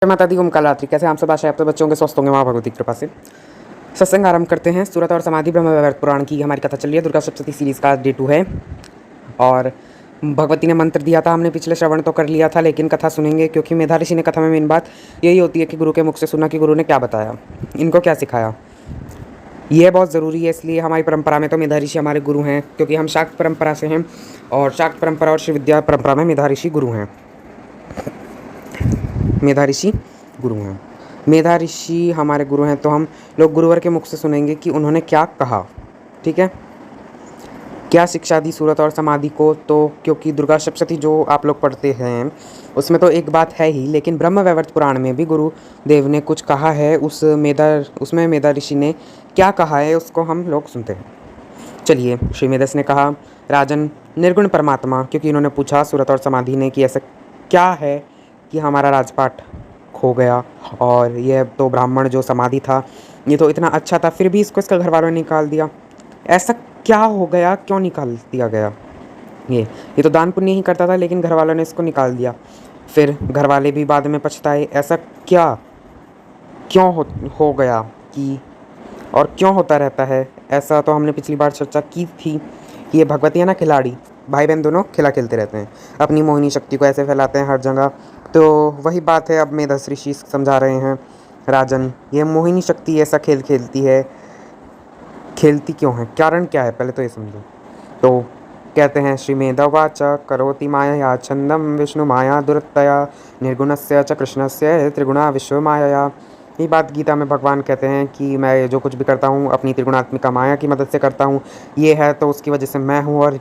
जय माता दी, ओम काल रात्रि। कैसे हम सब आशा है आप तो बच्चों के स्वस्थ होंगे माँ भगवती की कृपा से। सत्संग आरंभ करते हैं। सूरत और समाधि ब्रह्म वैवर्त पुराण की हमारी कथा चल रही है। दुर्गा सप्तशती सीरीज़ का डे 2 है और भगवती ने मंत्र दिया था। हमने पिछले श्रवण तो कर लिया था, लेकिन कथा सुनेंगे क्योंकि मेधा ऋषि ने कथा में मेन बात यही होती है कि गुरु के मुख से सुना कि गुरु ने क्या बताया, इनको क्या सिखाया। यह बहुत ज़रूरी है, इसलिए हमारी परंपरा में तो मेधा ऋषि हमारे गुरु हैं, क्योंकि हम शाक्त परंपरा से हैं और शाक्त परंपरा और श्री विद्या परंपरा में मेधा ऋषि गुरु हैं। मेधा ऋषि गुरु हैं। मेधा ऋषि हमारे गुरु हैं, तो हम लोग गुरुवर के मुख से सुनेंगे कि उन्होंने क्या कहा। ठीक है, क्या शिक्षा दी सूरत और समाधि को। तो क्योंकि दुर्गा सप्तशती जो आप लोग पढ़ते हैं उसमें तो एक बात है ही, लेकिन ब्रह्म वैवर्त पुराण में भी गुरुदेव ने कुछ कहा है। उसमें मेधा ऋषि ने क्या कहा है उसको हम लोग सुनते हैं। चलिए, श्री मेधस ने कहा, राजन निर्गुण परमात्मा, क्योंकि इन्होंने पूछा सूरत और समाधि ने कि ऐसा क्या है कि हमारा राजपाट खो गया, और यह तो ब्राह्मण जो समाधि था ये तो इतना अच्छा था, फिर भी इसको इसके घर वालों ने निकाल दिया। ऐसा क्या हो गया, क्यों निकाल दिया गया। ये तो दान पुण्य ही करता था, लेकिन घर वालों ने इसको निकाल दिया। फिर घर वाले भी बाद में पछताए। ऐसा क्या क्यों हो गया कि, और क्यों होता रहता है ऐसा। तो हमने पिछली बार चर्चा की थी कि ये भगवती है ना, खिलाड़ी भाई बहन दोनों खेला खेलते रहते हैं, अपनी मोहिनी शक्ति को ऐसे फैलाते हैं हर जगह। तो वही बात है, अब मेधस ऋषि समझा रहे हैं, राजन ये मोहिनी शक्ति ऐसा खेल खेलती है, खेलती क्यों है, कारण क्या है, पहले तो ये समझो। तो कहते हैं, श्री मेधवाच करोति माया छंदम विष्णु माया दुरतया निर्गुणस्य च कृष्णस्य त्रिगुणा विश्व माया। ये बात गीता में भगवान कहते हैं कि मैं जो कुछ भी करता हूँ अपनी त्रिगुणात्मिका माया की मदद से करता हूँ, ये है तो उसकी वजह से मैं हूँ। और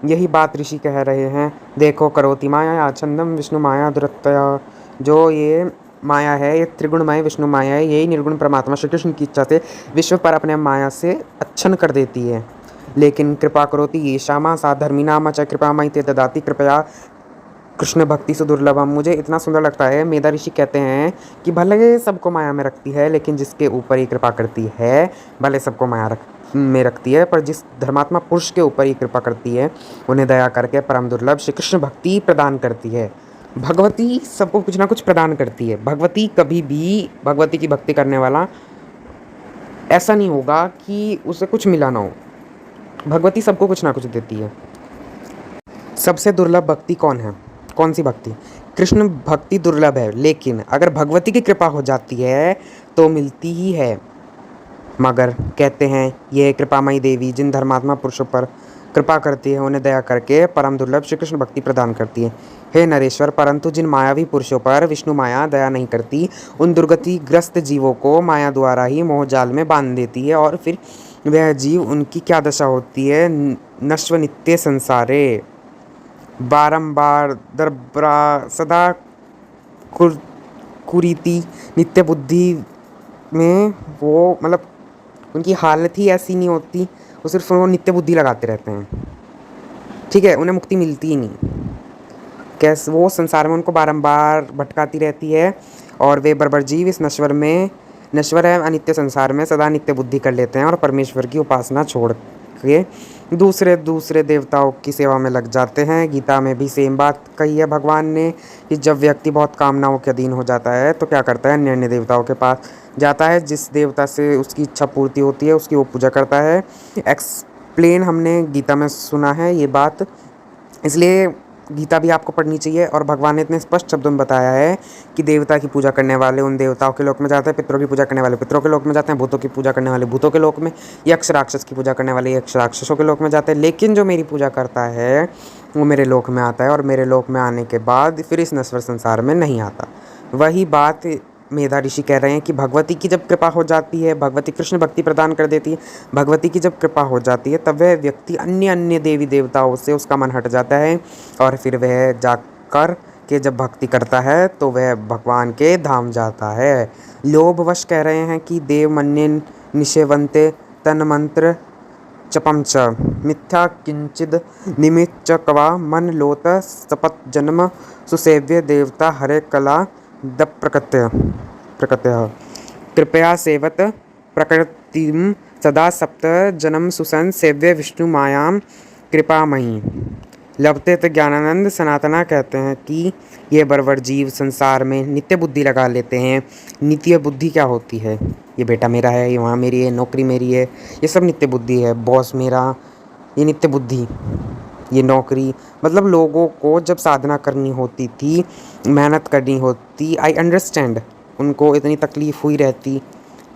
यही बात ऋषि कह रहे हैं, देखो करोति माया छंदम विष्णु माया दुरतया, जो ये माया है ये त्रिगुणमय विष्णु माया है, यही निर्गुण परमात्मा श्री कृष्ण की इच्छा से विश्व पर अपने माया से अच्छन कर देती है। लेकिन कृपा करोति ये श्यामा सा धर्मी नाम च कृपा मई ते ददाती कृपया कृष्ण भक्ति से दुर्लभम। मुझे इतना सुंदर लगता है, मेधा ऋषि कहते हैं कि भले सबको माया में रखती है, लेकिन जिसके ऊपर ये कृपा करती है भले सबको माया में रखती है, पर जिस धर्मात्मा पुरुष के ऊपर ये कृपा करती है उन्हें दया करके परम दुर्लभ श्री कृष्ण भक्ति प्रदान करती है। भगवती सबको कुछ ना कुछ प्रदान करती है। भगवती कभी भी, भगवती की भक्ति करने वाला ऐसा नहीं होगा कि उसे कुछ मिला ना हो। भगवती सबको कुछ ना कुछ देती है। सबसे दुर्लभ भक्ति कौन है, कौन सी भक्ति? कृष्ण भक्ति दुर्लभ है, लेकिन अगर भगवती की कृपा हो जाती है तो मिलती ही है। मगर कहते हैं ये कृपामयी देवी जिन धर्मात्मा पुरुषों पर कृपा करती है उन्हें दया करके परम दुर्लभ श्री कृष्ण भक्ति प्रदान करती है। हे नरेश्वर, परंतु जिन मायावी पुरुषों पर विष्णु माया दया नहीं करती, उन दुर्गतिग्रस्त जीवों को माया द्वारा ही मोह जाल में बांध देती है, और फिर वह जीव, उनकी क्या दशा होती है। नश्व नित्य संसारे बारंबार दरबरा सदा कुरीति नित्य बुद्धि में, वो मतलब उनकी हालत ही ऐसी नहीं होती, वो सिर्फ वो नित्य बुद्धि लगाते रहते हैं। ठीक है, उन्हें मुक्ति मिलती ही नहीं। कैसे वो संसार में उनको बारंबार भटकाती रहती है, और वे बर्बर जीव इस नश्वर है अनित्य संसार में सदा नित्य बुद्धि कर लेते हैं और परमेश्वर की उपासना छोड़ के दूसरे देवताओं की सेवा में लग जाते हैं। गीता में भी सेम बात कही है भगवान ने कि जब व्यक्ति बहुत कामनाओं के अधीन हो जाता है तो क्या करता है, अन्य अन्य देवताओं के पास जाता है। जिस देवता से उसकी इच्छा पूर्ति होती है उसकी वो पूजा करता है। एक्सप्लेन हमने गीता में सुना है ये बात, इसलिए गीता भी आपको पढ़नी चाहिए। और भगवान ने इतने स्पष्ट शब्दों में बताया है कि देवता की पूजा करने वाले उन देवताओं के लोक में जाते हैं, पितरों की पूजा करने वाले पितरों के लोक में जाते हैं, भूतों की पूजा करने वाले भूतों के लोक में, यक्ष राक्षस की पूजा करने वाले यक्ष राक्षसों के लोक में जाते हैं। लेकिन जो मेरी पूजा करता है वो मेरे लोक में आता है, और मेरे लोक में आने के बाद फिर इस नश्वर संसार में नहीं आता। वही बात मेधा ऋषि कह रहे हैं कि भगवती की जब कृपा हो जाती है, भगवती कृष्ण भक्ति प्रदान कर देती है, भगवती की जब कृपा हो जाती है तब वह व्यक्ति अन्य अन्य देवी देवताओं से उसका मन हट जाता है, और फिर वह जाकर के जब भक्ति करता है तो वह भगवान के धाम जाता है। लोभवश कह रहे हैं कि देव मन्ये निषेवंते तन मंत्र चपम च मिथ्या किंचिद निमित्त च कवा मन लोत सपत जन्म सुसेव्य देवता हरे कला द प्रकृत्य कृपया सेवत प्रकृतिम सदा सप्त जन्म सुसन सेव्य विष्णु मायाम कृपामयी। लवतेत ज्ञानानंद सनातना कहते हैं कि ये बर्बर जीव संसार में नित्य बुद्धि लगा लेते हैं। नित्य बुद्धि क्या होती है? ये बेटा मेरा है, ये वहाँ मेरी है, नौकरी मेरी है, ये सब नित्य बुद्धि है। बॉस मेरा, ये नित्य बुद्धि। ये नौकरी, मतलब लोगों को जब साधना करनी होती थी, मेहनत करनी होती, आई अंडरस्टैंड, उनको इतनी तकलीफ़ हुई रहती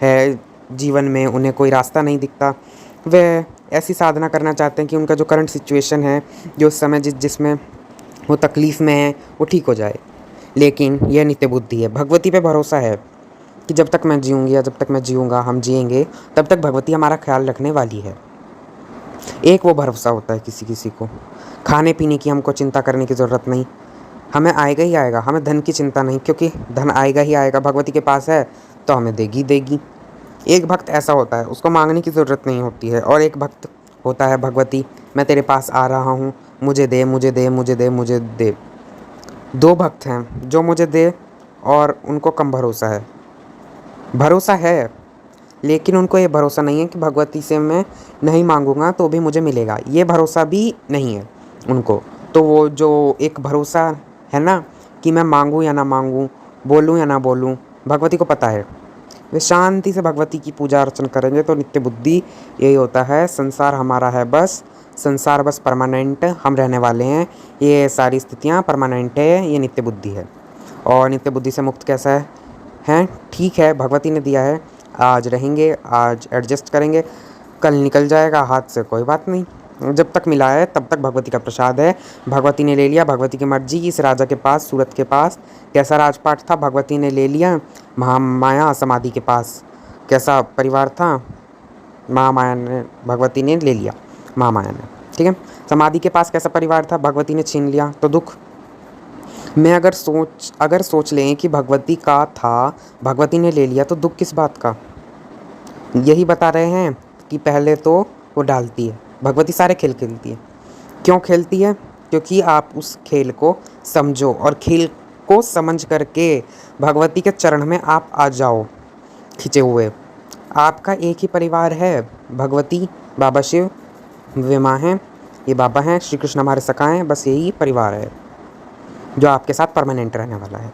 है जीवन में, उन्हें कोई रास्ता नहीं दिखता। वे ऐसी साधना करना चाहते हैं कि उनका जो करंट सिचुएशन है, जो उस समय जिसमें वो तकलीफ़ में है, वो ठीक हो जाए। लेकिन यह नित्य बुद्धि है। भगवती पे भरोसा है कि जब तक मैं जीऊँगी या जब तक मैं जीऊँगा, हम जिएंगे, तब तक भगवती हमारा ख्याल रखने वाली है। एक वो भरोसा होता है किसी किसी को। खाने पीने की हमको चिंता करने की ज़रूरत नहीं, हमें आएगा ही आएगा। हमें धन की चिंता नहीं, क्योंकि धन आएगा ही आएगा, भगवती के पास है तो हमें देगी देगी। एक भक्त ऐसा होता है, उसको मांगने की ज़रूरत नहीं होती है। और एक भक्त होता है, भगवती मैं तेरे पास आ रहा हूँ, मुझे दे मुझे दे मुझे दे मुझे दे। दो भक्त हैं, जो मुझे दे और उनको कम भरोसा है। भरोसा है, लेकिन उनको ये भरोसा नहीं है कि भगवती से मैं नहीं मांगूंगा तो भी मुझे मिलेगा। ये भरोसा भी नहीं है उनको। तो वो जो एक भरोसा है ना कि मैं मांगूँ या ना मांगूँ, बोलूँ या ना बोलूँ, भगवती को पता है। वे शांति से भगवती की पूजा अर्चना करेंगे तो नित्य बुद्धि यही होता है। संसार हमारा है बस, संसार बस परमानेंट, हम रहने वाले हैं, ये सारी स्थितियाँ परमानेंट है, ये नित्य बुद्धि है। और नित्य बुद्धि से मुक्त कैसा है? ठीक है, भगवती ने दिया है, आज रहेंगे, आज एडजस्ट करेंगे, कल निकल जाएगा हाथ से, कोई बात नहीं। जब तक मिला है तब तक भगवती का प्रसाद है। भगवती ने ले लिया, भगवती की मर्जी। इस राजा के पास, सूरत के पास कैसा राजपाट था, भगवती ने ले लिया। महामाया समाधि के पास कैसा परिवार था, महामाया ने, भगवती ने ले लिया, महामाया ने, ठीक है। समाधि के पास कैसा परिवार था, भगवती ने छीन लिया, तो दुख। मैं अगर सोच लें कि भगवती का था, भगवती ने ले लिया, तो दुख किस बात का? यही बता रहे हैं कि पहले तो वो डालती है, भगवती सारे खेल खेलती है। क्यों खेलती है? क्योंकि आप उस खेल को समझो, और खेल को समझ करके भगवती के चरण में आप आ जाओ खिंचे हुए। आपका एक ही परिवार है, भगवती, बाबा शिव, वे माँ हैं, ये बाबा हैं, श्री कृष्ण हमारे सखा हैं, बस यही परिवार है जो आपके साथ परमानेंट रहने वाला है।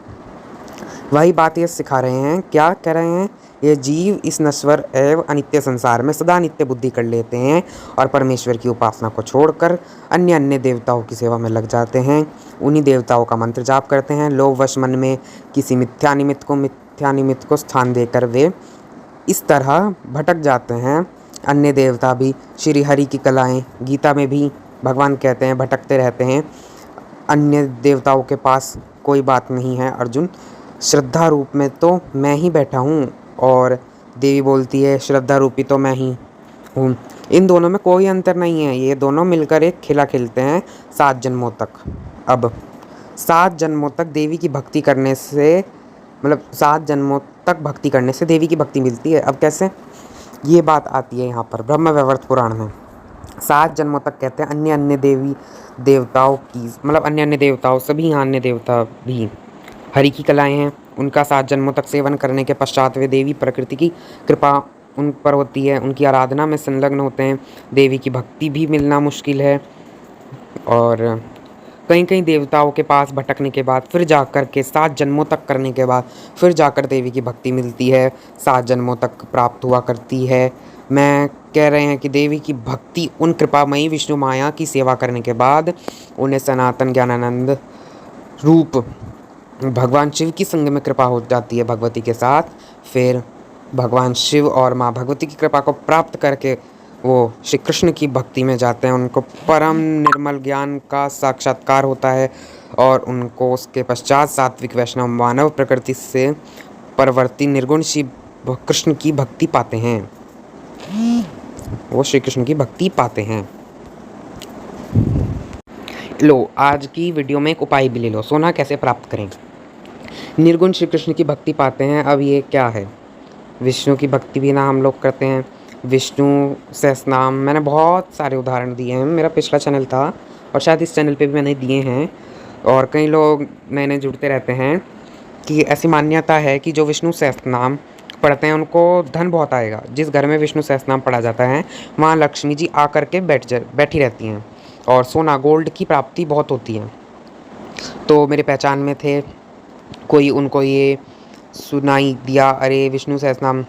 वही बात ये सिखा रहे हैं। क्या कह रहे हैं? ये जीव इस नश्वर एवं अनित्य संसार में सदा नित्य बुद्धि कर लेते हैं और परमेश्वर की उपासना को छोड़कर अन्य अन्य देवताओं की सेवा में लग जाते हैं। उन्हीं देवताओं का मंत्र जाप करते हैं। लोभवश मन में किसी मिथ्या निमित्त को स्थान देकर वे इस तरह भटक जाते हैं। अन्य देवता भी श्री हरि की कलाएं, गीता में भी भगवान कहते हैं भटकते रहते हैं। अन्य देवताओं के पास कोई बात नहीं है अर्जुन, श्रद्धा रूप में तो मैं ही बैठा हूँ, और देवी बोलती है श्रद्धा रूपी तो मैं ही हूँ। इन दोनों में कोई अंतर नहीं है, ये दोनों मिलकर एक खेला खेलते हैं 7 जन्मों तक। अब 7 जन्मों तक देवी की भक्ति करने से, मतलब 7 जन्मों तक भक्ति करने से देवी की भक्ति मिलती है। अब कैसे? ये बात आती है यहाँ पर ब्रह्म वैवर्त पुराण में। 7 जन्मों तक कहते हैं अन्य अन्य देवी देवताओं की, मतलब अन्य अन्य देवताओं, सभी अन्य देवता भी हरि की कलाएं हैं, उनका 7 जन्मों तक सेवन करने के पश्चात वे देवी प्रकृति की कृपा उन पर होती है, उनकी आराधना में संलग्न होते हैं। देवी की भक्ति भी मिलना मुश्किल है, और कई कई देवताओं के पास भटकने के बाद फिर जाकर के 7 जन्मों तक करने के बाद फिर जाकर देवी की भक्ति मिलती है, 7 जन्मों तक प्राप्त हुआ करती है। मैं कह रहे हैं कि देवी की भक्ति उन कृपामयी विष्णु माया की सेवा करने के बाद उन्हें सनातन ज्ञानानंद रूप भगवान शिव की संग में कृपा हो जाती है भगवती के साथ। फिर भगवान शिव और माँ भगवती की कृपा को प्राप्त करके वो श्री कृष्ण की भक्ति में जाते हैं। उनको परम निर्मल ज्ञान का साक्षात्कार होता है, और उनको उसके पश्चात सात्विक वैष्णव मानव प्रकृति से परवर्ती निर्गुण शिव कृष्ण की भक्ति पाते हैं। वो श्री कृष्ण की भक्ति पाते हैं। लो, आज की वीडियो में एक उपाय भी ले लो, सोना कैसे प्राप्त करें। निर्गुण श्री कृष्ण की भक्ति पाते हैं। अब ये क्या है? विष्णु की भक्ति भी ना हम लोग करते हैं। विष्णु सहस्रनाम, मैंने बहुत सारे उदाहरण दिए हैं, मेरा पिछला चैनल था और शायद इस चैनल पे भी मैंने दिए हैं। और कई लोग नए नए जुड़ते रहते हैं कि ऐसी मान्यता है कि जो विष्णु सहस्रनाम पढ़ते हैं उनको धन बहुत आएगा। जिस घर में विष्णु सहस्रनाम पढ़ा जाता है वहाँ लक्ष्मी जी आकर के बैठी रहती हैं। और सोना गोल्ड की प्राप्ति बहुत होती है। तो मेरे पहचान में थे, कोई उनको ये सुनाई दिया, अरे विष्णु सहस्त्रनाम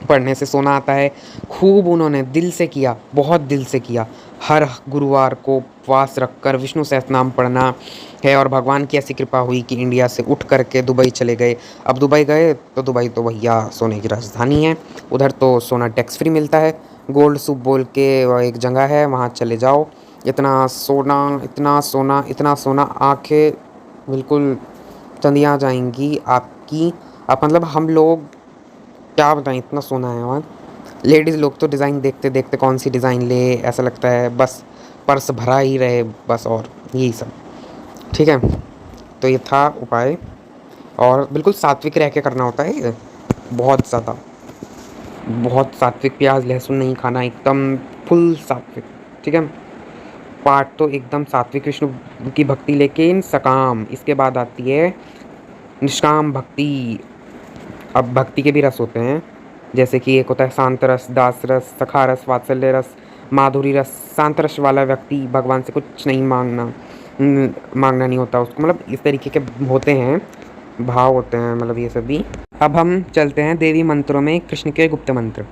पढ़ने से सोना आता है। खूब उन्होंने दिल से किया, बहुत दिल से किया। हर गुरुवार को उपवास रखकर विष्णु सहस्त्रनाम पढ़ना है, और भगवान की ऐसी कृपा हुई कि इंडिया से उठ करके दुबई चले गए। अब दुबई गए तो दुबई तो भैया सोने की राजधानी है, उधर तो सोना टैक्स फ्री मिलता है। गोल्ड सूप बोल के एक जगह है, वहाँ चले जाओ। इतना सोना, इतना सोना, इतना सोना, आंखें बिल्कुल चंदिया जाएंगी आपकी। आप मतलब हम लोग क्या बताएं, इतना सोना है वहाँ। लेडीज़ लोग तो डिज़ाइन देखते देखते कौन सी डिज़ाइन ले, ऐसा लगता है बस पर्स भरा ही रहे बस, और यही सब। ठीक है, तो ये था उपाय। और बिल्कुल सात्विक रह के करना होता है ये, बहुत ज़्यादा, बहुत सात्विक। प्याज लहसुन नहीं खाना, एकदम फुल सात्विक। ठीक है, पाठ तो एकदम सात्विक विष्णु की भक्ति, लेकिन सकाम। इसके बाद आती है निष्काम भक्ति। अब भक्ति के भी रस होते हैं, जैसे कि एक होता है शांत रस, दास रस, सखा रस, वात्सल्य रस, माधुरी रस। शांत रस वाला व्यक्ति भगवान से कुछ नहीं मांगना नहीं होता उसको, मतलब इस तरीके के होते हैं, भाव होते हैं, मतलब ये सब भी। अब हम चलते हैं देवी मंत्रों में कृष्ण के गुप्त मंत्र।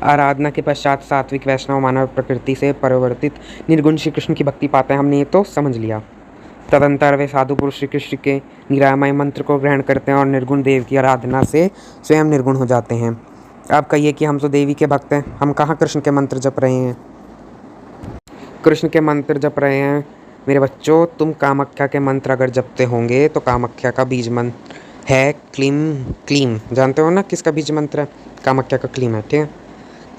आराधना के पश्चात सात्विक वैष्णव मानव प्रकृति से परिवर्तित निर्गुण श्री कृष्ण की भक्ति पाते हैं, हमने ये तो समझ लिया। तदंतर वे साधु पुरुष श्री कृष्ण के निरामय मंत्र को ग्रहण करते हैं और निर्गुण देव की आराधना से स्वयं निर्गुण हो जाते हैं। आप कहिए कि हम तो देवी के भक्त हैं, हम कहाँ कृष्ण के मंत्र जप रहे हैं। कृष्ण के मंत्र जप रहे हैं मेरे बच्चों। तुम कामाख्या के मंत्र अगर जपते होंगे तो कामाख्या का बीज मंत्र है क्लीम। क्लीम जानते हो ना किसका बीज मंत्र है? कामाख्या का क्लीम है। ठीक है,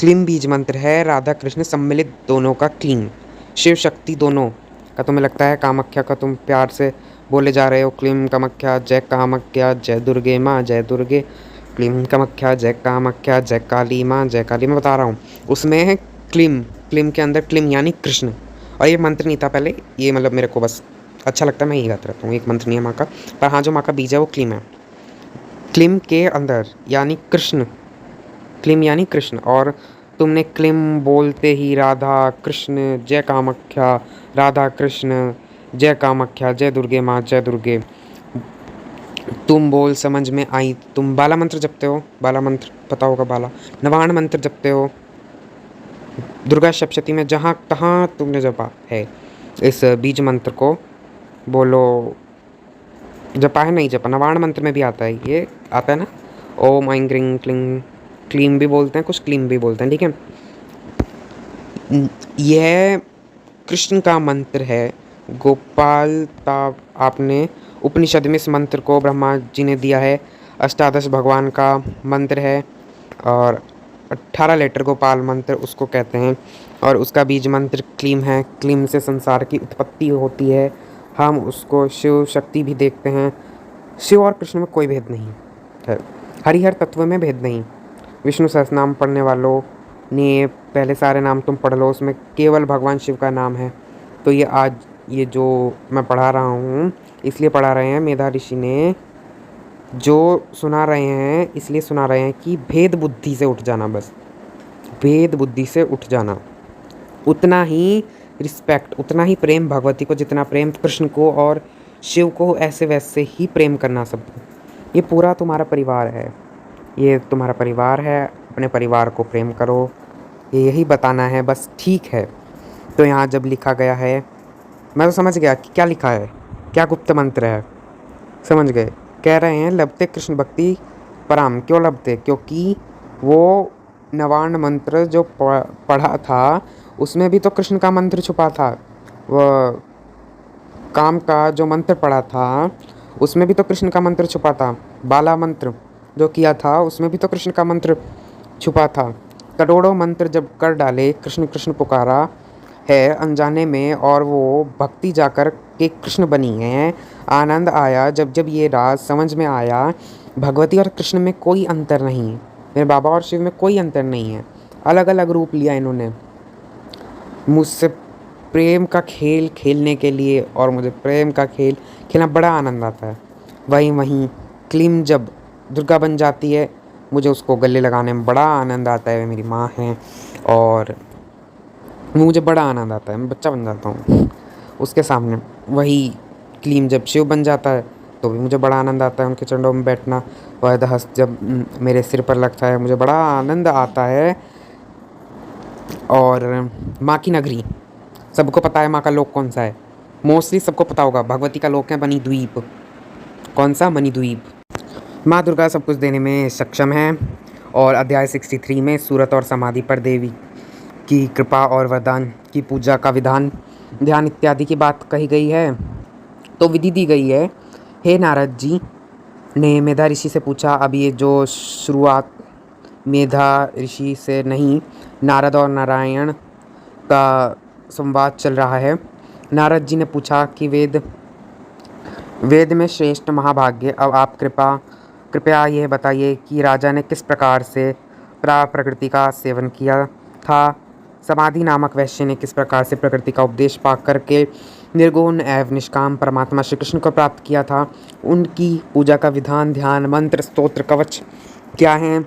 क्लीम बीज मंत्र है, राधा कृष्ण सम्मिलित दोनों का क्लीम। शिव शक्ति दोनों का। तुम्हें लगता है कामाख्या का तुम प्यार से बोले जा रहे हो, क्लीम कामाख्या, जय कामाख्या, जय दुर्गे माँ, जय दुर्गे, क्लीम कामाख्या, जय कामाख्या, जय काली माँ, जय काली। मैं बता रहा हूँ, उसमें है क्लीम। क्लीम के अंदर क्लीम यानी कृष्ण। और ये मंत्र नहीं था पहले, ये मतलब मेरे को बस अच्छा लगता है, मैं यही गाता रहता हूँ। एक मंत्र नहीं है माँ का, पर हाँ जो माँ का बीज है वो क्लीम है। क्लीम के अंदर यानी कृष्ण, क्लीम यानी कृष्ण। और तुमने क्लीम बोलते ही राधा कृष्ण जय कामाख्या, राधा कृष्ण जय कामाख्या, जय दुर्गे माँ, जय दुर्गे, तुम बोल समझ में आई। तुम बाला मंत्र जपते हो, बाला मंत्र पता होगा, बाला नवाण मंत्र जपते हो, दुर्गा सप्तशती में जहाँ तहाँ तुमने जपा है इस बीज मंत्र को। बोलो जपा है, नहीं जपा, नवाण मंत्र में भी आता है, ये आता है ना, ओम ऐं ग्रीं क्लीं। क्लीम भी बोलते हैं कुछ, क्लीम भी बोलते हैं। ठीक है, यह कृष्ण का मंत्र है। गोपाल आपने उपनिषद में इस मंत्र को ब्रह्मा जी ने दिया है। अष्टादश भगवान का मंत्र है, और 18 लेटर गोपाल मंत्र उसको कहते हैं, और उसका बीज मंत्र क्लीम है। क्लीम से संसार की उत्पत्ति होती है। हम उसको शिव शक्ति भी देखते हैं। शिव और कृष्ण में कोई भेद नहीं है, हरिहर तत्व में भेद नहीं। विष्णु सहस्त्रनाम पढ़ने वालों ने पहले सारे नाम तुम पढ़ लो, उसमें केवल भगवान शिव का नाम है। तो ये आज ये जो मैं पढ़ा रहा हूँ इसलिए पढ़ा रहे हैं, मेधा ऋषि ने जो सुना रहे हैं इसलिए सुना रहे हैं कि भेद बुद्धि से उठ जाना, बस भेद बुद्धि से उठ जाना। उतना ही रिस्पेक्ट, उतना ही प्रेम भगवती को जितना प्रेम कृष्ण को और शिव को, ऐसे वैसे ही प्रेम करना सबको। ये पूरा तुम्हारा परिवार है, ये तुम्हारा परिवार है, अपने परिवार को प्रेम करो, ये यही बताना है बस। ठीक है, तो यहाँ जब लिखा गया है, मैं तो समझ गया कि क्या लिखा है, क्या गुप्त मंत्र है, समझ गए। कह रहे हैं लभते कृष्ण भक्ति पराम। क्यों लभते? क्योंकि वो नवान्न मंत्र जो पढ़ा था उसमें भी तो कृष्ण का मंत्र छुपा था। वह काम का जो मंत्र पढ़ा था उसमें भी तो कृष्ण का मंत्र छुपा था। बाला मंत्र जो किया था उसमें भी तो कृष्ण का मंत्र छुपा था। करोड़ों मंत्र जब कर डाले, कृष्ण कृष्ण पुकारा है अनजाने में, और वो भक्ति जाकर के कृष्ण बनी है। आनंद आया जब जब ये राज समझ में आया। भगवती और कृष्ण में कोई अंतर नहीं है, मेरे बाबा और शिव में कोई अंतर नहीं है। अलग अलग रूप लिया इन्होंने मुझसे प्रेम का खेल खेलने के लिए, और मुझे प्रेम का खेल खेलना बड़ा आनंद आता है। वहीं क्लीम जब दुर्गा बन जाती है, मुझे उसको गले लगाने में बड़ा आनंद आता है। वे मेरी माँ हैं, और वो मुझे बड़ा आनंद आता है, मैं बच्चा बन जाता हूँ उसके सामने। वही क्लीम जब शिव बन जाता है तो भी मुझे बड़ा आनंद आता है उनके चरणों में बैठना। वैदहस्त जब मेरे सिर पर लगता है मुझे बड़ा आनंद आता है। और माँ की नगरी, सबको पता है माँ का लोक कौन सा है, मोस्टली सबको पता होगा, भगवती का लोक है मणिद्वीप। कौन सा? मणिद्वीप। माँ दुर्गा सब कुछ देने में सक्षम है। और अध्याय 63 में सूरत और समाधि पर देवी की कृपा और वरदान की पूजा का विधान, ध्यान इत्यादि की बात कही गई है। तो विधि दी गई है। हे नारद जी ने मेधा ऋषि से पूछा। अब ये जो शुरुआत मेधा ऋषि से नहीं, नारद और नारायण का संवाद चल रहा है। नारद जी ने पूछा कि वेद वेद में श्रेष्ठ महाभाग्य, अब आप कृपया यह बताइए कि राजा ने किस प्रकार से प्रकृति का सेवन किया था। समाधि नामक वैश्य ने किस प्रकार से प्रकृति का उपदेश पा करके निर्गुण एवं निष्काम परमात्मा श्री कृष्ण को प्राप्त किया था। उनकी पूजा का विधान, ध्यान, मंत्र, स्तोत्र, कवच क्या हैं।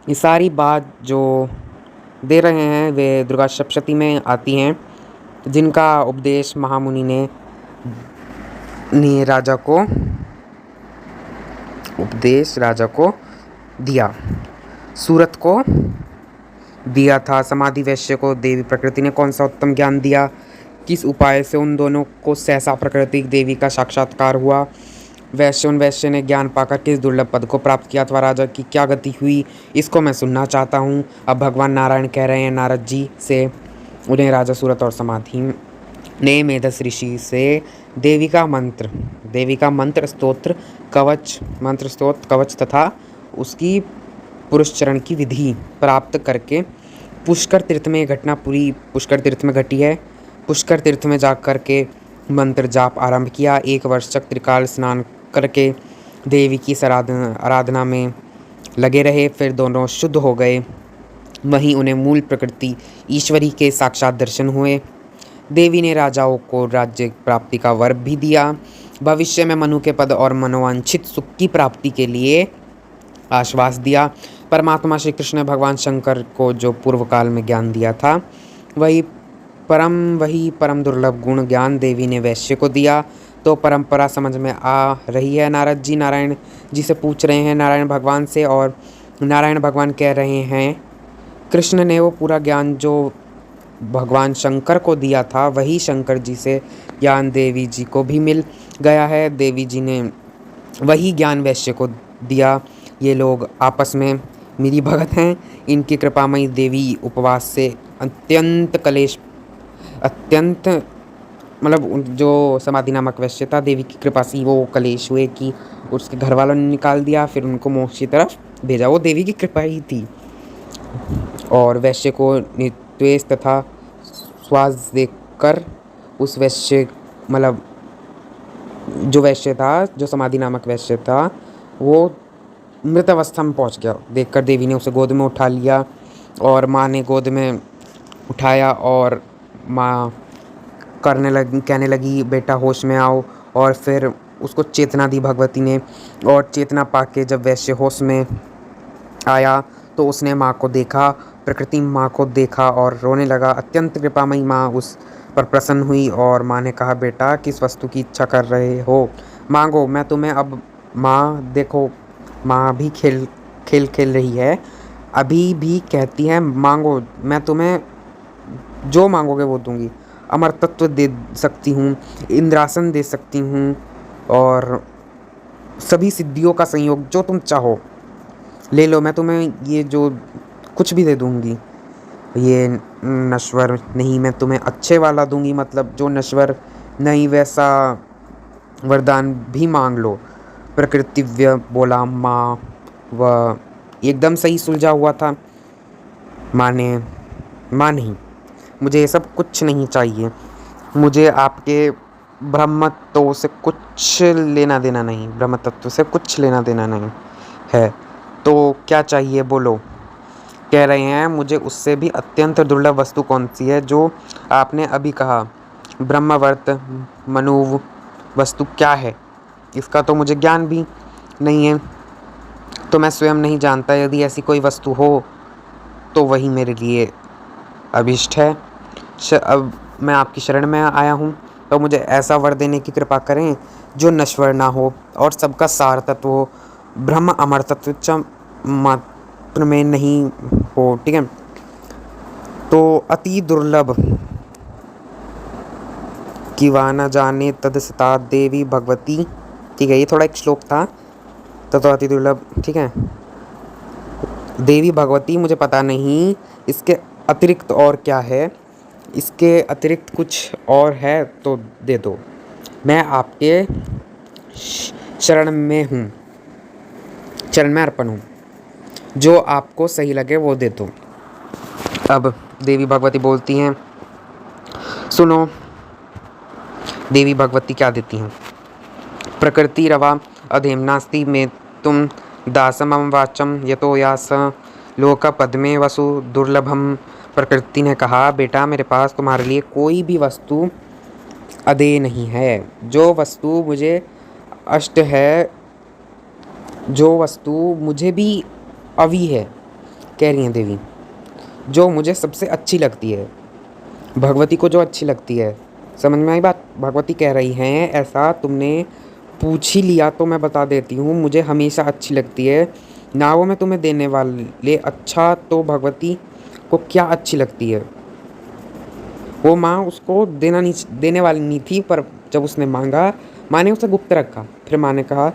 ये सारी बात जो दे रहे हैं वे दुर्गा सप्तशती में आती हैं, जिनका उपदेश महामुनि ने राजा को दिया, सूरत को दिया था। समाधि वैश्य को देवी प्रकृति ने कौन सा उत्तम ज्ञान दिया, किस उपाय से उन दोनों को सहसा प्रकृति देवी का साक्षात्कार हुआ। वैश्य ने ज्ञान पाकर किस दुर्लभ पद को प्राप्त किया अथवा राजा की क्या गति हुई, इसको मैं सुनना चाहता हूँ। अब भगवान नारायण कह रहे हैं नारद जी से। उन्हें राजा सूरत और समाधि ने मेधस ऋषि से देवी का मंत्र स्तोत्र कवच तथा उसकी पुरुष चरण की विधि प्राप्त करके पुष्कर तीर्थ में घटना पूरी पुष्कर तीर्थ में घटी है। पुष्कर तीर्थ में जाकर के मंत्र जाप आरंभ किया। 1 वर्ष तक त्रिकाल स्नान करके देवी की आराधना में लगे रहे। फिर दोनों शुद्ध हो गए। वहीं उन्हें मूल प्रकृति ईश्वरी के साक्षात दर्शन हुए। देवी ने राजाओं को राज्य प्राप्ति का वर भी दिया। भविष्य में मनु के पद और मनोवांछित सुख की प्राप्ति के लिए आश्वास दिया। परमात्मा श्री कृष्ण ने भगवान शंकर को जो पूर्व काल में ज्ञान दिया था, वही परम दुर्लभ गुण ज्ञान देवी ने वैश्य को दिया। तो परंपरा समझ में आ रही है। नारद जी नारायण जी से पूछ रहे हैं, नारायण भगवान से, और नारायण भगवान कह रहे हैं कृष्ण ने वो पूरा ज्ञान जो भगवान शंकर को दिया था, वही शंकर जी से ज्ञान देवी जी को भी मिल गया है। देवी जी ने वही ज्ञान वैश्य को दिया। ये लोग आपस में मेरी भगत हैं। इनकी कृपामयी देवी उपवास से अत्यंत मतलब जो समाधि नामक वैश्य था, देवी की कृपा से वो कलेश हुए कि उसके घर वालों ने निकाल दिया, फिर उनको मोक्ष की तरफ भेजा। वो देवी की कृपा ही थी। और वैश्य को द्वेष तथा श्वास देखकर उस वैश्य मतलब जो वैश्य था, जो समाधि नामक वैश्य था, वो मृत अवस्था में पहुंच गया। देखकर देवी ने उसे गोद में उठा लिया और माँ ने गोद में उठाया और माँ कहने लगी बेटा होश में आओ। और फिर उसको चेतना दी भगवती ने। और चेतना पाके जब वैश्य होश में आया तो उसने माँ को देखा, प्रकृति माँ को देखा और रोने लगा। अत्यंत कृपामयी माँ उस पर प्रसन्न हुई और माँ ने कहा बेटा किस वस्तु की इच्छा कर रहे हो, मांगो, मैं तुम्हें अब। माँ देखो, माँ भी खेल रही है, अभी भी कहती है मांगो, मैं तुम्हें जो मांगोगे वो दूंगी। अमर तत्व दे सकती हूँ, इंद्रासन दे सकती हूँ और सभी सिद्धियों का संयोग जो तुम चाहो ले लो। मैं तुम्हें ये जो कुछ भी दे दूंगी। ये नश्वर नहीं, मैं तुम्हें अच्छे वाला दूंगी, मतलब जो नश्वर नहीं वैसा वरदान भी मांग लो। प्रकृतिव्य बोला माँ, वह एकदम सही सुलझा हुआ था। माँ नहीं, मुझे ये सब कुछ नहीं चाहिए। मुझे आपके ब्रह्मत्व से कुछ लेना देना नहीं, ब्रह्म तत्व से कुछ लेना देना नहीं है। तो क्या चाहिए बोलो। कह रहे हैं मुझे उससे भी अत्यंत दुर्लभ वस्तु कौन सी है जो आपने अभी कहा, ब्रह्मवर्त मनुव वस्तु क्या है, इसका तो मुझे ज्ञान भी नहीं है, तो मैं स्वयं नहीं जानता। यदि ऐसी कोई वस्तु हो तो वही मेरे लिए अभिष्ट है। अब मैं आपकी शरण में आया हूँ, तो मुझे ऐसा वर देने की कृपा करें जो नश्वर ना हो और सबका सार तत्व हो, ब्रह्म अमर तत्व च मात्र में नहीं हो। ठीक है, तो अति दुर्लभ किवा न जाने तदसता देवी भगवती। ठीक है, ये थोड़ा एक श्लोक था, तो अति दुर्लभ। ठीक है, देवी भगवती मुझे पता नहीं इसके अतिरिक्त और क्या है, इसके अतिरिक्त कुछ और है तो दे दो, मैं आपके शरण में हूँ, चरण में अर्पण हूँ, जो आपको सही लगे वो दे दो। अब देवी भगवती बोलती हैं, सुनो। देवी भगवती क्या देती हैं? प्रकृति रवा अधेम नास्ति में तुम दासमम वाचम यतो यास लोक पद्मे वसु दुर्लभम। प्रकृति ने कहा, बेटा मेरे पास तुम्हारे लिए कोई भी वस्तु अधेय नहीं है। जो वस्तु मुझे अष्ट है, जो वस्तु मुझे भी अवी है, कह रही हैं देवी, जो मुझे सबसे अच्छी लगती है, भगवती को जो अच्छी लगती है। समझ में आई बात? भगवती कह रही हैं, ऐसा तुमने पूछ ही लिया तो मैं बता देती हूँ, मुझे हमेशा अच्छी लगती है ना। वो मैं तुम्हें देने वाले अच्छा, तो भगवती को क्या अच्छी लगती है? वो माँ उसको देने वाली नहीं थी, पर जब उसने मांगा, माँ ने उसे गुप्त रखा। फिर माँ ने कहा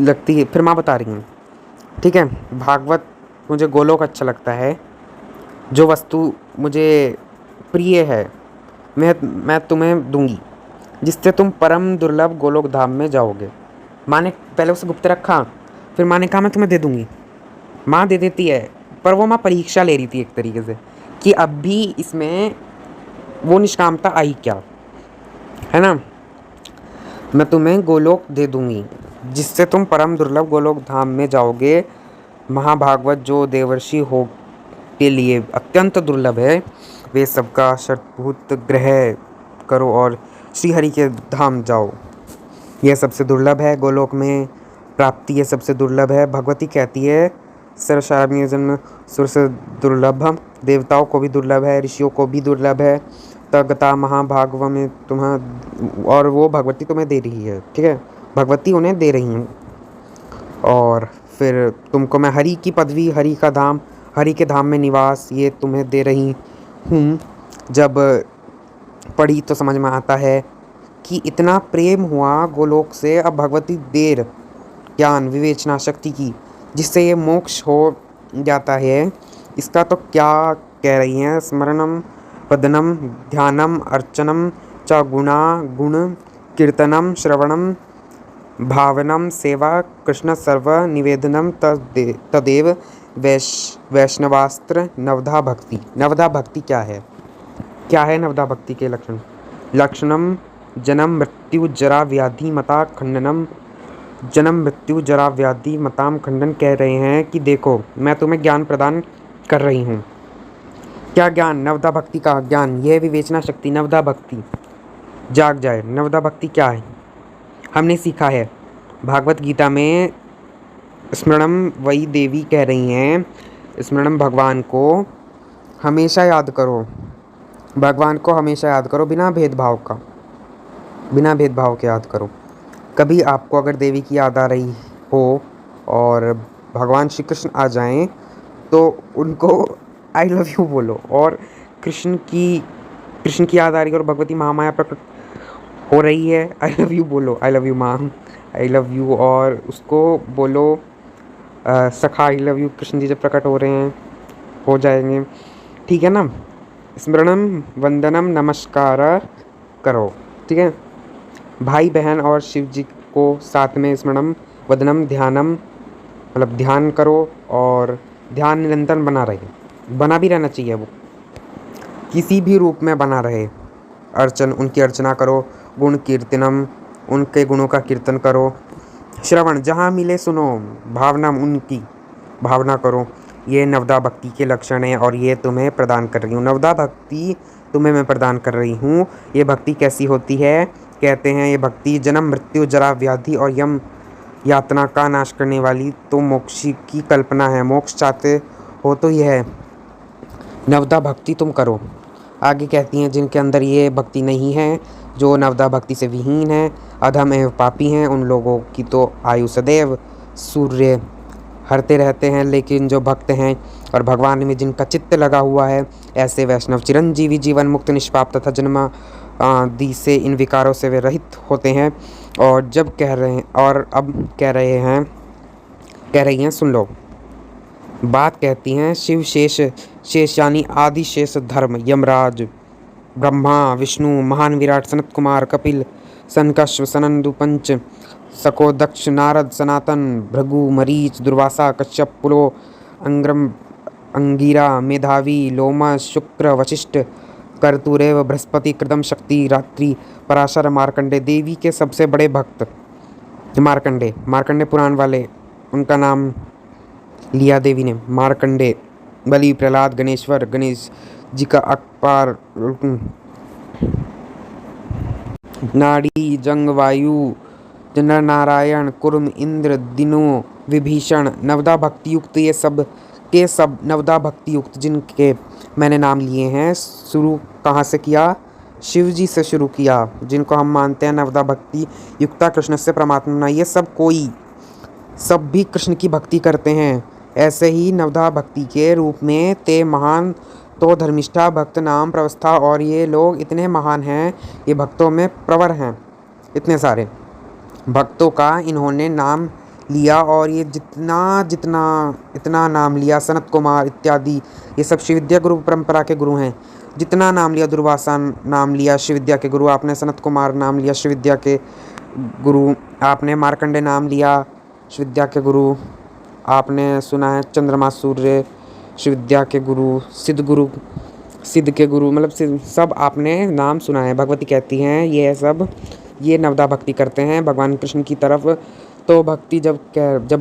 लगती है, फिर माँ बता रही हैं। ठीक है, भागवत मुझे गोलोक अच्छा लगता है, जो वस्तु मुझे प्रिय है मैं तुम्हें दूंगी, जिससे तुम परम दुर्लभ गोलोक धाम में जाओगे। माँ ने पहले उसे गुप्त रखा, फिर माँ ने कहा मैं तुम्हें दे दूंगी। माँ दे देती है, पर वो माँ परीक्षा ले रही थी एक तरीके से कि अब भी इसमें वो निष्कामता आई क्या, है ना। मैं तुम्हें गोलोक दे दूंगी, जिससे तुम परम दुर्लभ गोलोक धाम में जाओगे। महाभागवत जो देवर्षि हो के लिए अत्यंत दुर्लभ है, वे सबका शतभूत ग्रह करो और श्रीहरि के धाम जाओ। यह सबसे दुर्लभ है, गोलोक में प्राप्ति ये सबसे दुर्लभ है। भगवती कहती है, सर्वशारण्य जन्म सुर से दुर्लभ, देवताओं को भी दुर्लभ है, ऋषियों को भी दुर्लभ है। तगता महाभागव में तुम्हें, और वो भगवती तुम्हें दे रही है। ठीक है, भगवती उन्हें दे रही हैं। और फिर तुमको मैं हरि की पदवी, हरि का धाम, हरि के धाम में निवास, ये तुम्हें दे रही हूँ। जब पढ़ी तो समझ में आता है कि इतना प्रेम हुआ गोलोक से। अब भगवती देर ज्ञान विवेचना शक्ति की, जिससे ये मोक्ष हो जाता है, इसका तो क्या कह रही हैं। स्मरणम वदनम ध्यानम अर्चनम च गुणा गुण कीर्तनम श्रवणम भावनम सेवा कृष्ण सर्व निवेदनम तदेव वैष्णवास्त्र नवधा भक्ति। नवधा भक्ति क्या है? क्या है नवधा भक्ति के लक्षण? लक्षणम जन्म मृत्यु जरा व्याधि मता खंडनम। जन्म मृत्यु जरा व्याधि मताम खंडन कह रहे हैं कि देखो मैं तुम्हें ज्ञान प्रदान कर रही हूँ। क्या ज्ञान? नवधा भक्ति का ज्ञान। यह विवेचना शक्ति नवधा भक्ति जाग जाए। नवधा भक्ति क्या है? हमने सीखा है भागवत गीता में, स्मरणम, वही देवी कह रही हैं, स्मरणम भगवान को हमेशा याद करो, भगवान को हमेशा याद करो, बिना भेदभाव का, बिना भेदभाव के याद करो। कभी आपको अगर देवी की याद आ रही हो और भगवान श्री कृष्ण आ जाएं, तो उनको आई लव यू बोलो। और कृष्ण की याद आ रही है और भगवती महामाया प्रकट हो रही है, आई लव यू बोलो, आई लव यू माँ, आई लव यू। और उसको बोलो सखा I love you, Krishna ji जब प्रकट हो रहे हैं, हो जाएंगे। ठीक है ना। स्मरणम वंदनम नमस्कार करो। ठीक है, भाई बहन और शिव जी को साथ में स्मरणम वदनम ध्यानम, मतलब ध्यान करो, और ध्यान निरंतर बना भी रहना चाहिए, वो किसी भी रूप में बना रहे। उनकी अर्चना करो। गुण कीर्तनम, उनके गुणों का कीर्तन करो। श्रवण, जहाँ मिले सुनो। भावना, उनकी भावना करो। ये नवदा भक्ति के लक्षण हैं और ये तुम्हें प्रदान कर रही हूँ। नवदा भक्ति तुम्हें मैं प्रदान कर रही हूँ। ये भक्ति कैसी होती है? कहते हैं ये भक्ति जन्म मृत्यु जरा व्याधि और यम यातना का नाश करने वाली, तो मोक्ष की कल्पना है। मोक्ष चाहते हो तो यह है नवदा भक्ति तुम करो। आगे कहती हैं जिनके अंदर ये भक्ति नहीं है, जो नवदा भक्ति से विहीन है, अधम एवं पापी हैं, उन लोगों की तो आयु सदैव सूर्य हरते रहते हैं। लेकिन जो भक्त हैं और भगवान में जिनका चित्त लगा हुआ है, ऐसे वैष्णव चिरंजीवी जीवन मुक्त निष्पाप तथा जन्म आदि से इन विकारों से वे रहित होते हैं। और जब कह रहे हैं और अब कह रही हैं सुन लो। बात कहती हैं शिव शेष यानी आदि शेष धर्म, यमराज, ब्रह्मा, विष्णु, महान विराट, सनत कुमार, कपिल, सनकश्व, सनंदु, पंच सको, दक्ष, नारद, सनातन, भृगु, मरीच, दुर्वासा, कश्यप, पुलो, अंग्रम, अंगिरा, मेधावी, लोमस, शुक्र, वशिष्ठ, कर्तूरेव, बृहस्पति, कृदम, शक्ति, रात्रि, पराशर, मार्कंडे, देवी के सबसे बड़े भक्त मार्कंडे पुराण वाले, उनका नाम लिया देवी ने, मार्कंडे, बलि, प्रहलाद, गणेश्वर, गणेश जी का अपार, नाड़ी, जंग, वायु, नर नारायण, कुर्म, इंद्र, दिनो, विभीषण, नवदा भक्ति युक्त, ये सब के सब नवदा भक्ति युक्त जिनके मैंने नाम लिए हैं। शुरू कहाँ से किया? शिव जी से शुरू किया, जिनको हम मानते हैं नवदा भक्ति युक्ता कृष्ण से परमात्मा। ये सब भी कृष्ण की भक्ति करते हैं। ऐसे ही नवदा भक्ति के रूप में ते महान तो धर्मिष्ठा, भक्त, नाम, प्रवस्था, और ये लोग इतने महान हैं, ये भक्तों में प्रवर हैं। इतने सारे भक्तों का इन्होंने नाम लिया, और ये इतना नाम लिया, सनत कुमार इत्यादि, ये सब शिव विद्या गुरु परंपरा के गुरु हैं। जितना नाम लिया, दुर्वासा नाम लिया शिव विद्या के गुरु आपने, सनत कुमार नाम लिया शिव विद्या के गुरु आपने, मार्कंडे नाम लिया शिव विद्या के गुरु आपने, सुना है चंद्रमा सूर्य शिव विद्या के गुरु, सिद्ध के गुरु, मतलब सब आपने नाम सुना है। भगवती कहती हैं ये नवदा भक्ति करते हैं भगवान कृष्ण की तरफ। तो भक्ति जब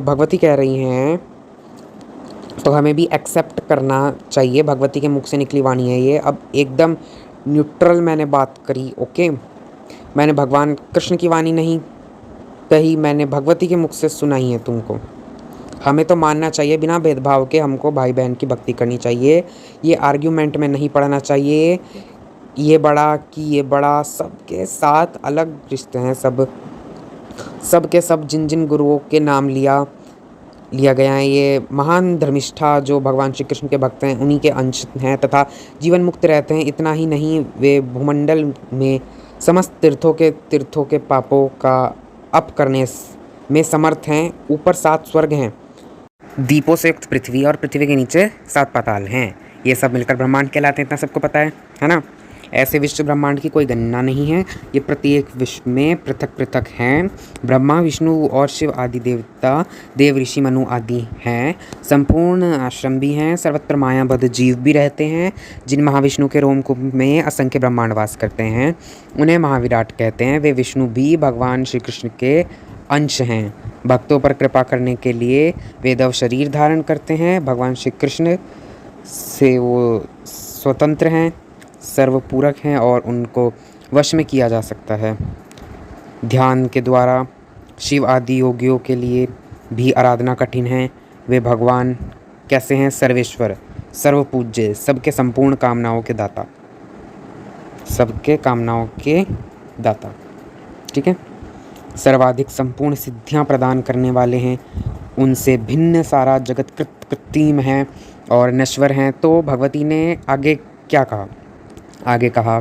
भगवती कह रही हैं तो हमें भी एक्सेप्ट करना चाहिए। भगवती के मुख से निकली वाणी है ये। अब एकदम न्यूट्रल मैंने बात करी, ओके। मैंने भगवान कृष्ण की वाणी नहीं कही, मैंने भगवती के मुख से सुनाई है तुमको। हमें तो मानना चाहिए बिना भेदभाव के, हमको भाई बहन की भक्ति करनी चाहिए। ये आर्ग्यूमेंट में नहीं पढ़ना चाहिए, ये बड़ा सबके साथ अलग रिश्ते हैं। सबके सब जिन गुरुओं के नाम लिया गया है, ये महान धर्मिष्ठा जो भगवान श्री कृष्ण के भक्त हैं, उन्हीं के अंश हैं तथा जीवन मुक्त रहते हैं। इतना ही नहीं, वे भूमंडल में समस्त तीर्थों के पापों का अप करने में समर्थ हैं। ऊपर 7 स्वर्ग हैं, दीपों से युक्त पृथ्वी, और पृथ्वी के नीचे 7 पाताल हैं। ये सब मिलकर ब्रह्मांड कहलाते हैं, इतना सबको पता है ना। ऐसे विश्व ब्रह्मांड की कोई गणना नहीं है, ये प्रत्येक विश्व में पृथक पृथक हैं। ब्रह्मा, विष्णु और शिव आदि देवता, देव, ऋषि, मनु आदि हैं। संपूर्ण आश्रम भी हैं, सर्वत्र मायाबद्ध जीव भी रहते हैं। जिन महाविष्णु के रोमकुंभ में असंख्य ब्रह्मांड वास करते हैं, उन्हें महाविराट कहते हैं। वे विष्णु भी भगवान श्री कृष्ण के अंश हैं। भक्तों पर कृपा करने के लिए वेदव शरीर धारण करते हैं। भगवान श्री कृष्ण से वो स्वतंत्र हैं, सर्वपूरक हैं, और उनको वश में किया जा सकता है। ध्यान के द्वारा शिव आदि योगियों के लिए भी आराधना कठिन है। वे भगवान कैसे हैं? सर्वेश्वर, सर्वपूज्य, सबके संपूर्ण कामनाओं के दाता, ठीक है। सर्वाधिक संपूर्ण सिद्धियां प्रदान करने वाले हैं। उनसे भिन्न सारा जगत कृत्रिम है और नश्वर हैं। तो भगवती ने आगे क्या कहा? आगे कहा,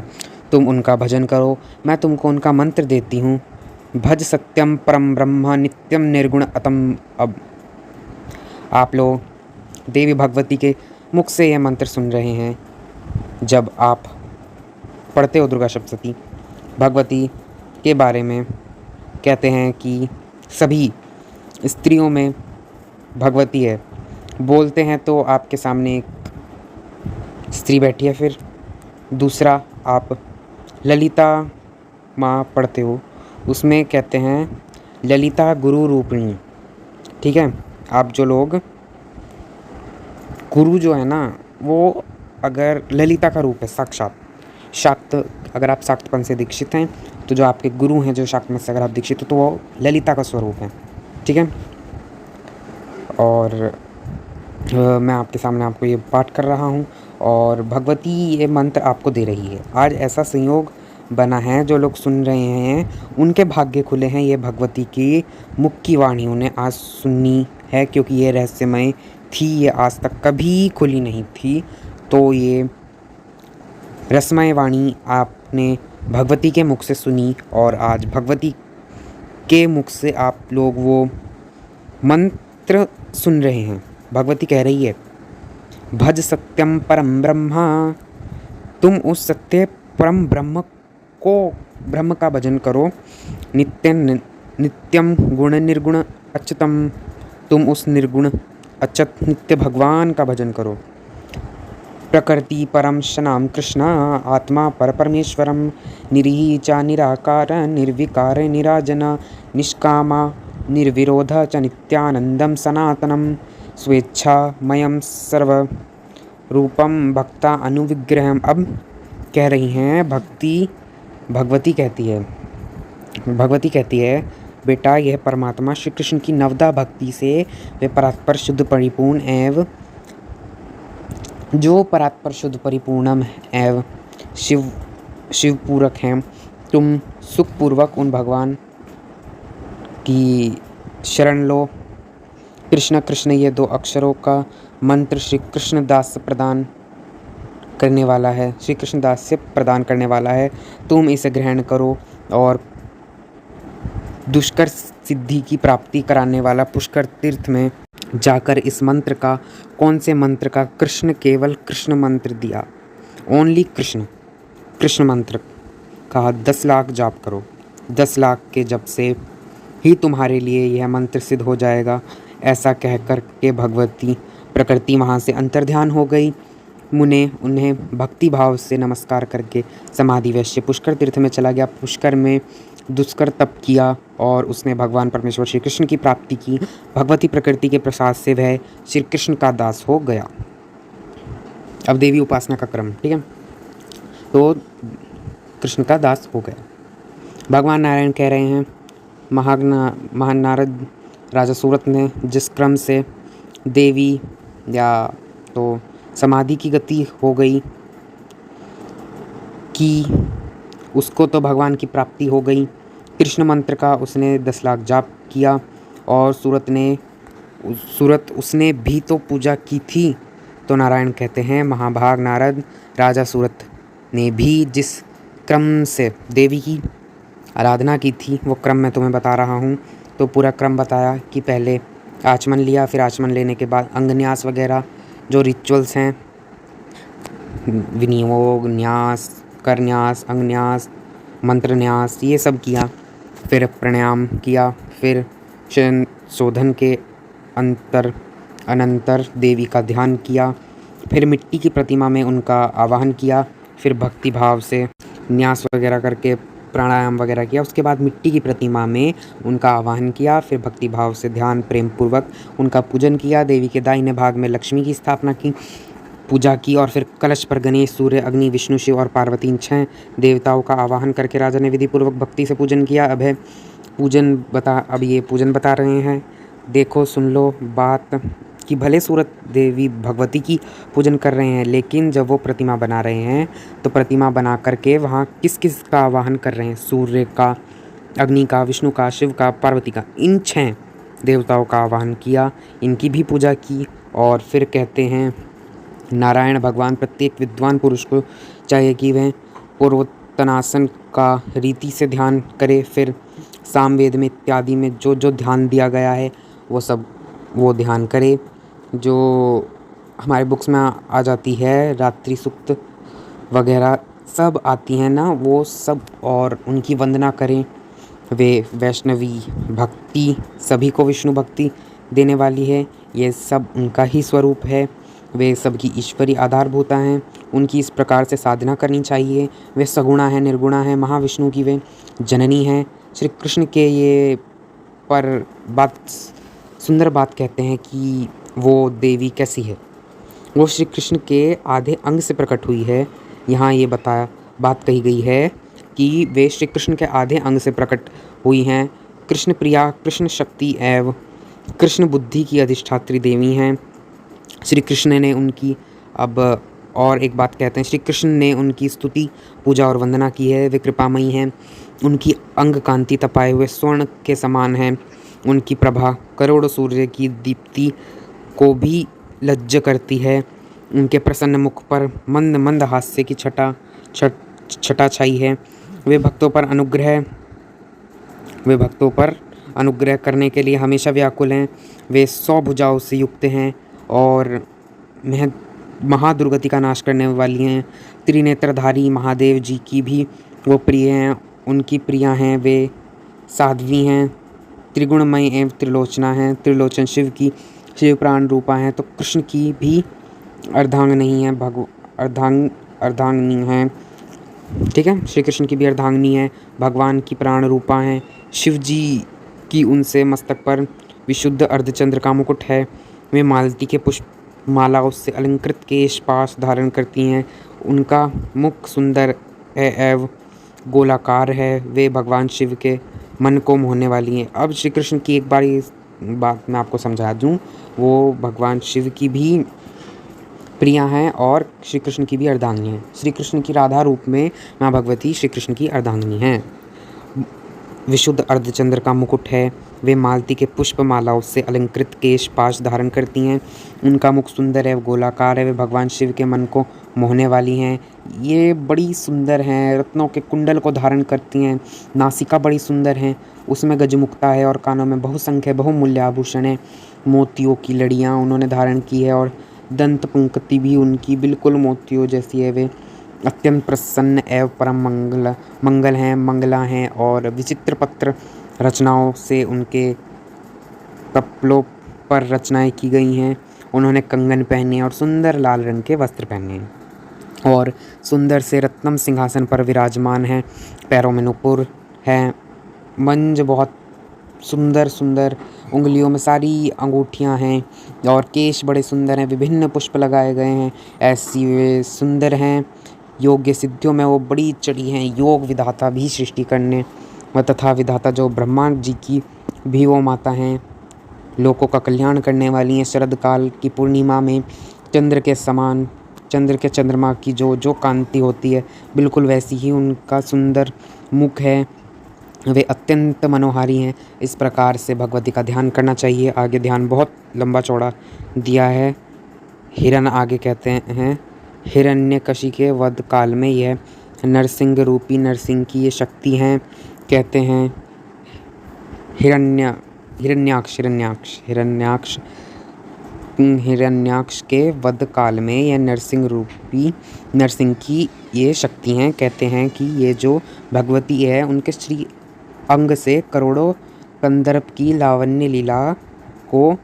तुम उनका भजन करो, मैं तुमको उनका मंत्र देती हूँ। भज सत्यम परम ब्रह्म नित्यम निर्गुण अतम। अब आप लोग देवी भगवती के मुख से यह मंत्र सुन रहे हैं। जब आप पढ़ते हो दुर्गा सप्तशती, भगवती के बारे में कहते हैं कि सभी स्त्रियों में भगवती है। बोलते हैं तो आपके सामने एक स्त्री बैठी है। फिर दूसरा, आप ललिता माँ पढ़ते हो, उसमें कहते हैं ललिता गुरु रूपिणी, ठीक है। आप जो लोग गुरु जो है ना, वो अगर ललिता का रूप है, शाक्त, अगर आप शाक्तपन से दीक्षित हैं तो जो आपके गुरु हैं, जो शाक्त में से अगर आप दीक्षित हो तो वो ललिता का स्वरूप है, ठीक है। और मैं आपके सामने आपको ये पाठ कर रहा हूँ और भगवती ये मंत्र आपको दे रही है। आज ऐसा संयोग बना है, जो लोग सुन रहे हैं उनके भाग्य खुले हैं। ये भगवती की मुख की वाणी उन्हें आज सुननी है, क्योंकि ये रहस्यमय थी, ये आज तक कभी खुली नहीं थी। तो ये रसमय वाणी आपने भगवती के मुख से सुनी और आज भगवती के मुख से आप लोग वो मंत्र सुन रहे हैं। भगवती कह रही है, भज सत्यम परम ब्रह्मा। तुम उस सत्य परम ब्रह्म का भजन करो। नित्यम गुण निर्गुण अच्युतम। तुम उस निर्गुण अच्युत नित्य भगवान का भजन करो। प्रकृति परम शनाम कृष्ण आत्मा पर परमेश्वरम। निरीह च निराकार निर्विकार निराजन निष्कामा निर्विरोध च नित्यानंदम सनातनम। स्वेच्छामयम सर्व रूपम भक्ता अनुविग्रहम। अब कह रही हैं भगवती कहती है बेटा, यह परमात्मा श्री कृष्ण की नवदा भक्ति से वे परात्पर शुद्ध परिपूर्ण एवं जो परात्पर शुद्ध परिपूर्णम एवं शिवपूरक हैं। तुम सुखपूर्वक उन भगवान की शरण लो। कृष्ण कृष्ण ये दो अक्षरों का मंत्र श्री कृष्णदास प्रदान करने वाला है, श्री कृष्णदास से प्रदान करने वाला है। तुम इसे ग्रहण करो और दुष्कर सिद्धि की प्राप्ति कराने वाला पुष्कर तीर्थ में जाकर इस मंत्र का, कौन से मंत्र का? कृष्ण, केवल कृष्ण मंत्र दिया, ओनली कृष्ण मंत्र का 10 लाख जाप करो। 10 लाख के जप से ही तुम्हारे लिए यह मंत्र सिद्ध हो जाएगा। ऐसा कहकर के भगवती प्रकृति वहाँ से अंतर्ध्यान हो गई। मुने उन्हें भक्ति भाव से नमस्कार करके समाधि वैश्य पुष्कर तीर्थ में चला गया। पुष्कर में दुष्कर तप किया और उसने भगवान परमेश्वर श्री कृष्ण की प्राप्ति की। भगवती प्रकृति के प्रसाद से वह श्री कृष्ण का दास हो गया। अब देवी उपासना का क्रम, ठीक है। तो कृष्ण का दास हो गया। भगवान नारायण कह रहे हैं, महान नारद राजा सूरत ने जिस क्रम से देवी या तो समाधि की गति हो गई कि उसको तो भगवान की प्राप्ति हो गई। कृष्ण मंत्र का उसने 10 लाख जाप किया और सूरत उसने भी तो पूजा की थी। तो नारायण कहते हैं, महाभाग नारद राजा सूरत ने भी जिस क्रम से देवी की आराधना की थी, वो क्रम मैं तुम्हें बता रहा हूँ। तो पूरा क्रम बताया कि पहले आचमन लिया, फिर आचमन लेने के बाद अंगन्यास वगैरह जो रिचुअल्स हैं, विनियोग, न्यास, करन्यास, अंगन्यास, मंत्रन्यास, ये सब किया। फिर प्राणायाम किया, फिर शयन शोधन के अनंतर देवी का ध्यान किया, फिर मिट्टी की प्रतिमा में उनका आवाहन किया, फिर भक्ति भाव से न्यास वगैरह करके प्राणायाम वगैरह किया। उसके बाद मिट्टी की प्रतिमा में उनका आवाहन किया, फिर भक्ति भाव से ध्यान प्रेम पूर्वक उनका पूजन किया। देवी के दाहिने भाग में लक्ष्मी की स्थापना की, पूजा की और फिर कलश पर गणेश, सूर्य, अग्नि, विष्णु, शिव और पार्वती इन 6 देवताओं का आवाहन करके राजा ने विधि पूर्वक भक्ति से पूजन किया। अब ये पूजन बता रहे हैं। देखो, सुन लो बात कि भले सूरत देवी भगवती की पूजन कर रहे हैं, लेकिन जब वो प्रतिमा बना रहे हैं तो प्रतिमा बना करके वहाँ किस किस का आवाहन कर रहे हैं? सूर्य का, अग्नि का, विष्णु का, शिव का, पार्वती का, इन 6 देवताओं का आवाहन किया, इनकी भी पूजा की। और फिर कहते हैं, नारायण भगवान प्रत्येक विद्वान पुरुष को चाहिए कि वह पूर्वोत्तनासन का रीति से ध्यान करे। फिर सामवेद में इत्यादि में जो जो ध्यान दिया गया है वो ध्यान करे, जो हमारे बुक्स में आ जाती है, रात्रि सूक्त वगैरह सब आती हैं ना, वो सब, और उनकी वंदना करें। वे वैष्णवी भक्ति सभी को विष्णु भक्ति देने वाली है, ये सब उनका ही स्वरूप है। वे सबकी ईश्वरी आधारभूता हैं, उनकी इस प्रकार से साधना करनी चाहिए। वे सगुणा है, निर्गुणा है, महाविष्णु की वे जननी हैं। श्री कृष्ण के ये पर सुंदर बात कहते हैं कि वो देवी कैसी है। वो श्री कृष्ण के आधे अंग से प्रकट हुई है। यहाँ ये बात कही गई है कि वे श्री कृष्ण के आधे अंग से प्रकट हुई हैं। कृष्ण प्रिया, कृष्ण शक्ति एवं कृष्ण बुद्धि की अधिष्ठात्री देवी हैं। श्री कृष्ण ने उनकी अब और एक बात कहते हैं, श्री कृष्ण ने उनकी स्तुति पूजा और वंदना की है। वे कृपामयी हैं, उनकी अंग कांति तपाए हुए स्वर्ण के समान है। उनकी प्रभा करोड़ों सूर्य की दीप्ति को भी लज्ज करती है। उनके प्रसन्न मुख पर मंद मंद हास्य की छटा छाई है। वे भक्तों पर अनुग्रह करने के लिए हमेशा व्याकुल हैं। वे 100 भुजाओं से युक्त हैं और महादुर्गति का नाश करने वाली हैं। त्रिनेत्रधारी महादेव जी की भी वो प्रिय हैं। उनकी प्रिया हैं, वे साध्वी हैं, त्रिगुणमय एवं त्रिलोचना हैं। त्रिलोचन शिव प्राण रूपा हैं, तो कृष्ण की भी अर्धांगिनी है, अर्धांगिनी है। ठीक है, श्री कृष्ण की भी अर्धांगिनी है, भगवान की प्राण रूपा हैं। शिव जी की उनसे मस्तक पर विशुद्ध अर्धचंद्र का मुकुट है। वे मालती के पुष्प मालाओं से अलंकृत केश पाश धारण करती हैं। उनका मुख सुंदर है एवं गोलाकार है। वे भगवान शिव के मन को मोहने वाली हैं। अब श्री कृष्ण की एक बात मैं आपको समझा दूँ, वो भगवान शिव की भी प्रिया हैं और श्री कृष्ण की भी अर्धांगिनी हैं। श्री कृष्ण की राधा रूप में माँ भगवती श्री कृष्ण की अर्धांगिनी हैं। विशुद्ध अर्धचंद्र का मुकुट है। वे मालती के पुष्प मालाओं से अलंकृत केश पाश धारण करती हैं। उनका मुख सुंदर है, गोलाकार है। वे भगवान शिव के मन को मोहने वाली हैं। ये बड़ी सुंदर हैं, रत्नों के कुंडल को धारण करती हैं। नासिका बड़ी सुंदर है, उसमें गजमुक्ता है और कानों में बहुसंख्य बहुमूल्य आभूषण है। मोतियों की लड़ियाँ उन्होंने धारण की है और दंत पंक्ति भी उनकी बिल्कुल मोतियों जैसी है। वे अत्यंत प्रसन्न एवं परम मंगला हैं और विचित्र पत्र रचनाओं से उनके कपड़ों पर रचनाएं की गई हैं। उन्होंने कंगन पहने और सुंदर लाल रंग के वस्त्र पहने और सुंदर से रत्नम सिंहासन पर विराजमान हैं। पैरों में नुपुर है, मंज बहुत सुंदर उंगलियों में सारी अंगूठियां हैं और केश बड़े सुंदर हैं। विभिन्न पुष्प लगाए गए हैं, ऐसी वे सुंदर हैं। योग्य सिद्धियों में वो बड़ी चढ़ी हैं। योग विधाता भी सृष्टि करने व तथा विधाता जो ब्रह्मा जी की भी वो माता हैं। लोगों का कल्याण करने वाली हैं। शरद काल की पूर्णिमा में चंद्र के चंद्रमा की जो कांति होती है, बिल्कुल वैसी ही उनका सुंदर मुख है। वे अत्यंत मनोहारी हैं। इस प्रकार से भगवती का ध्यान करना चाहिए। आगे ध्यान बहुत लंबा चौड़ा दिया है। हिरण आगे कहते हैं, हिरण्यकशी के वध काल में यह नरसिंह रूपी नरसिंह की ये शक्ति हैं। कहते हैं हिरण्याक्ष के वध काल में यह नरसिंह रूपी नरसिंह की ये शक्ति हैं। कहते हैं कि ये जो भगवती है, उनके श्री अंग से करोड़ों कंदर्प की लावण्य लीला को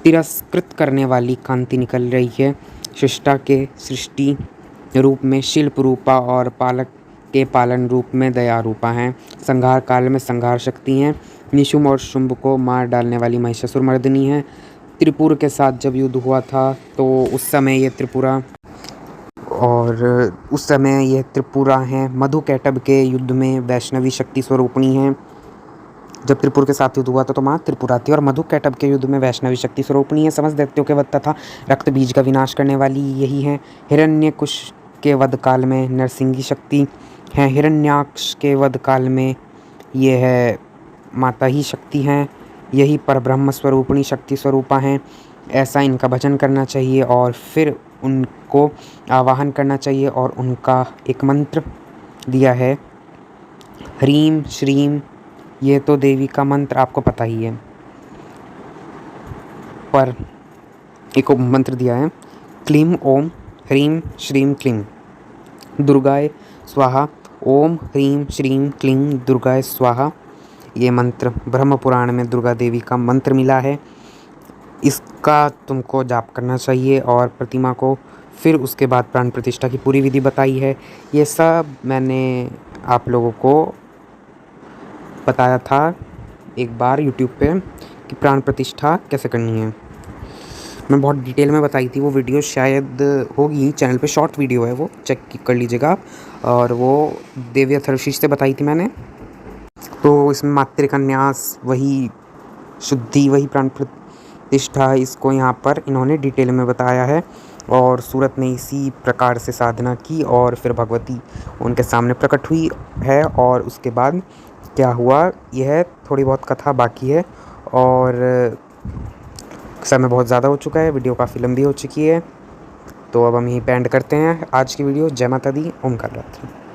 तिरस्कृत करने वाली कांति निकल रही है। सृष्टा के सृष्टि रूप में शिल्प रूपा और पालक के पालन रूप में दया रूपा हैं। संहार काल में संहार शक्ति हैं। निशुम्भ और शुंभ को मार डालने वाली महिषासुर मर्दिनी है। त्रिपुर के साथ जब युद्ध हुआ था तो उस समय ये त्रिपुरा हैं। मधु कैटभ के युद्ध में वैष्णवी शक्ति स्वरूपिणी हैं। जब त्रिपुर के साथ युद्ध हुआ था तो माँ त्रिपुरा थी और मधु कैटभ के युद्ध में वैष्णवी शक्ति स्वरूपिणी है। समस्त दैत्यों के वध तथा रक्त बीज का विनाश करने वाली यही है। हिरण्यकुश के वध काल में नरसिंही शक्ति हैं। हिरण्याक्ष के वध काल में ये है माता ही शक्ति हैं। यही परब्रह्म स्वरूपिणी शक्ति स्वरूपा हैं। ऐसा इनका भजन करना चाहिए और फिर उनको आवाहन करना चाहिए। और उनका एक मंत्र दिया है, ह्रीम श्रीम। ये तो देवी का मंत्र आपको पता ही है, पर एक मंत्र दिया है, क्लीम ओम ह्रीम श्रीम क्लीम दुर्गाय स्वाहा। ओम ह्रीम श्रीम क्लीम दुर्गाय स्वाहा। ये मंत्र ब्रह्म पुराण में दुर्गा देवी का मंत्र मिला है। इसका तुमको जाप करना चाहिए और प्रतिमा को फिर उसके बाद प्राण प्रतिष्ठा की पूरी विधि बताई है। ये सब मैंने आप लोगों को बताया था एक बार यूट्यूब पे कि प्राण प्रतिष्ठा कैसे करनी है। मैं बहुत डिटेल में बताई थी। वो वीडियो शायद होगी चैनल पे, शॉर्ट वीडियो है, वो चेक कर लीजिएगा। और वो देवी अथर्वशीष से बताई थी मैंने। तो इसमें मातृका न्यास, वही शुद्धि, वही प्राण तिष्ठा, इसको यहाँ पर इन्होंने डिटेल में बताया है। और सूरत ने इसी प्रकार से साधना की और फिर भगवती उनके सामने प्रकट हुई है। और उसके बाद क्या हुआ, यह थोड़ी बहुत कथा बाकी है। और समय बहुत ज़्यादा हो चुका है, वीडियो काफ़ी लंबी हो चुकी है, तो अब हम यहीं पे एंड करते हैं आज की वीडियो। जय माता दी, ओम काल रात्रि।